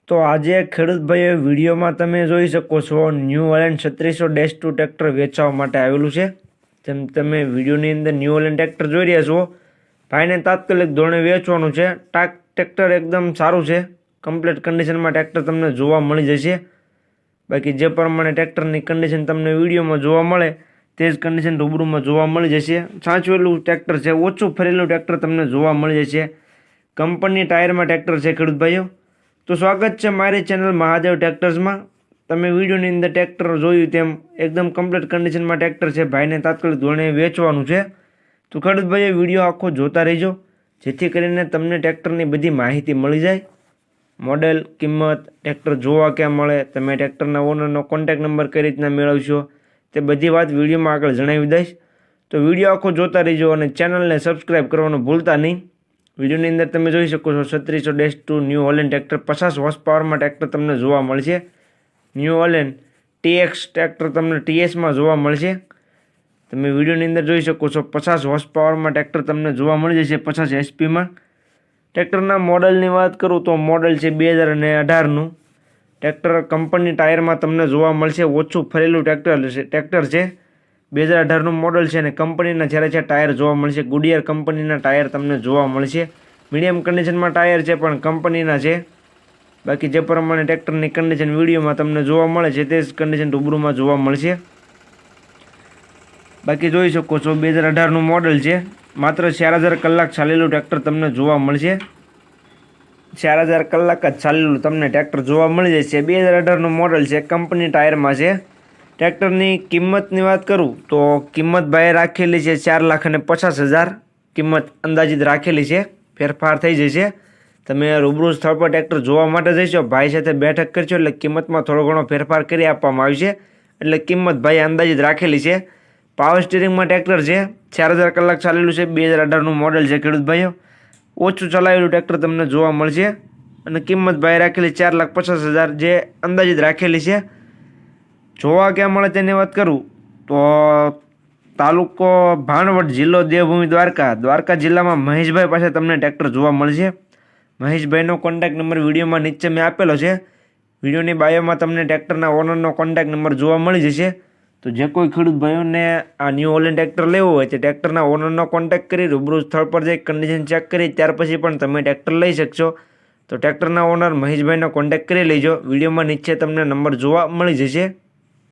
તો આજે ખેડૂત ભાઈઓ વિડીયોમાં તમે જોઈ શકો છો ન્યૂ હોલેન્ડ 3600-2 ટ્રેક્ટર વેચવા માટે આવેલું છે। જેમ તમે વિડીયોની અંદર ન્યૂ હોલેન્ડ ટ્રેક્ટર જોઈ રહ્યા છો, ભાઈને તાત્કાલિક ધોરણે વેચવાનું છે। ટ્રેક્ટર એકદમ સારું છે, કમ્પ્લીટ કન્ડિશનમાં ટ્રેક્ટર તમને જોવા મળી જશે। બાકી જે પ્રમાણે ટ્રેક્ટરની કન્ડિશન તમને વિડીયોમાં જોવા મળે તે જ કન્ડિશન રૂબરૂમાં જોવા મળી જશે। સાચવેલું ટ્રેક્ટર છે, ઓછું ફરેલું ટ્રેક્ટર તમને જોવા મળી જશે। કંપની ટાયરમાં ટ્રેક્ટર છે ખેડૂત ભાઈઓ। તો સ્વાગત છે મારી ચેનલ મહાદેવ ટ્રેક્ટર્સમાં। તમે વિડીયોની અંદર ટ્રેક્ટર જોયું તેમ એકદમ કમ્પ્લીટ કન્ડિશનમાં ટ્રેક્ટર છે, ભાઈને તાત્કાલિક ધોરણે વેચવાનું છે। તો ખેડૂત ભાઈઓ વિડીયો આખો જોતા રહેજો, જેથી કરીને તમને ટ્રેક્ટરની બધી માહિતી મળી જાય। મોડેલ, કિંમત, ટ્રેક્ટર જોવા ક્યાં મળે, તમે ટ્રેક્ટરના ઓનરનો કોન્ટેક્ટ નંબર કઈ રીતના મેળવશો, તે બધી વાત વિડીયોમાં આગળ જણાવી દઈશ। તો વિડીયો આખો જોતા રહેજો અને ચેનલને સબસ્ક્રાઈબ કરવાનું ભૂલતા નહીં। વિડીયોની અંદર તમે જોઈ શકો છો 3600-2 ન્યૂ હોલેન્ડ ટ્રેક્ટર 50 હોર્સ પાવરમાં ટ્રેક્ટર તમને જોવા મળશે। ન્યૂ હોલેન્ડ TX ટ્રેક્ટર તમને TSમાં જોવા મળશે। તમે વિડીયોની અંદર જોઈ શકો છો 50 હોર્સ પાવરમાં ટ્રેક્ટર તમને જોવા મળી જશે 50 HP માં। ટ્રેક્ટરના મોડલની વાત કરું તો મોડલ છે 2018નું। ટ્રેક્ટર કંપની ટાયરમાં તમને જોવા મળશે, ઓછું ફરેલું ટ્રેક્ટર છે। 2018નું મોડલ છે અને કંપનીના છે ટાયર જોવા મળશે। ગુડિયર કંપનીના ટાયર તમને જોવા મળશે। મીડિયમ કન્ડિશનમાં ટાયર છે પણ કંપનીના છે। બાકી જે પ્રમાણે ટ્રેક્ટરની કન્ડિશન વિડીયોમાં તમને જોવા મળે છે તે જ કન્ડિશન રૂબરૂમાં જોવા મળશે। બાકી જોઈ શકો છો 2018નું મોડલ છે, માત્ર 4000 કલાક ચાલેલું ટ્રેક્ટર તમને જોવા મળશે। 4000 કલાક જ ચાલેલું તમને ટ્રેક્ટર જોવા મળી જશે। 2018નું મોડલ છે, કંપની ટાયરમાં છે। ટ્રેક્ટરની કિંમતની વાત કરું તો કિંમત ભાઈએ રાખેલી છે 4,50,000 કિંમત અંદાજિત રાખેલી છે, ફેરફાર થઈ જશે। તમે રૂબરૂ સ્થળ પર ટ્રેક્ટર જોવા માટે જઈશો, ભાઈ સાથે બેઠક કરશો એટલે કિંમતમાં થોડો ઘણો ફેરફાર કરી આપવામાં આવશે। એટલે કિંમત ભાઈએ અંદાજિત રાખેલી છે। પાવર સ્ટીરિંગમાં ટ્રેક્ટર છે, 4000 કલાક ચાલેલું છે, 2018નું મોડલ છે ખેડૂત ભાઈઓ। ઓછું ચલાવેલું ટ્રેક્ટર તમને જોવા મળશે અને કિંમત ભાઈએ રાખેલી 4,50,000 જે અંદાજિત રાખેલી છે। જોવા ક્યાં મળે તેની વાત કરું તો તાલુકો ભાણવડ, જિલ્લો દેવભૂમિ દ્વારકા જિલ્લામાં મહેશભાઈ પાસે તમને ટ્રેક્ટર જોવા મળશે। મહેશભાઈનો કોન્ટેક્ટ નંબર વિડીયોમાં નીચે મેં આપેલો છે। વિડીયોની બાયોમાં તમને ટ્રેક્ટરના ઓનરનો કોન્ટેક્ટ નંબર જોવા મળી જશે। તો જે કોઈ ખેડૂત ભાઈઓને આ ન્યૂ હોલેન્ડ ટ્રેક્ટર લેવું હોય તે ટ્રેક્ટરના ઓનરનો કોન્ટેક્ટ કરી રૂબરૂ સ્થળ પર જઈ કન્ડિશન ચેક કરી ત્યાર પછી પણ તમે ટ્રેક્ટર લઈ શકશો। તો ટ્રેક્ટરના ઓનર મહેશભાઈનો કોન્ટેક્ટ કરી લેજો, વિડીયોમાં નીચે તમને નંબર જોવા મળી જશે।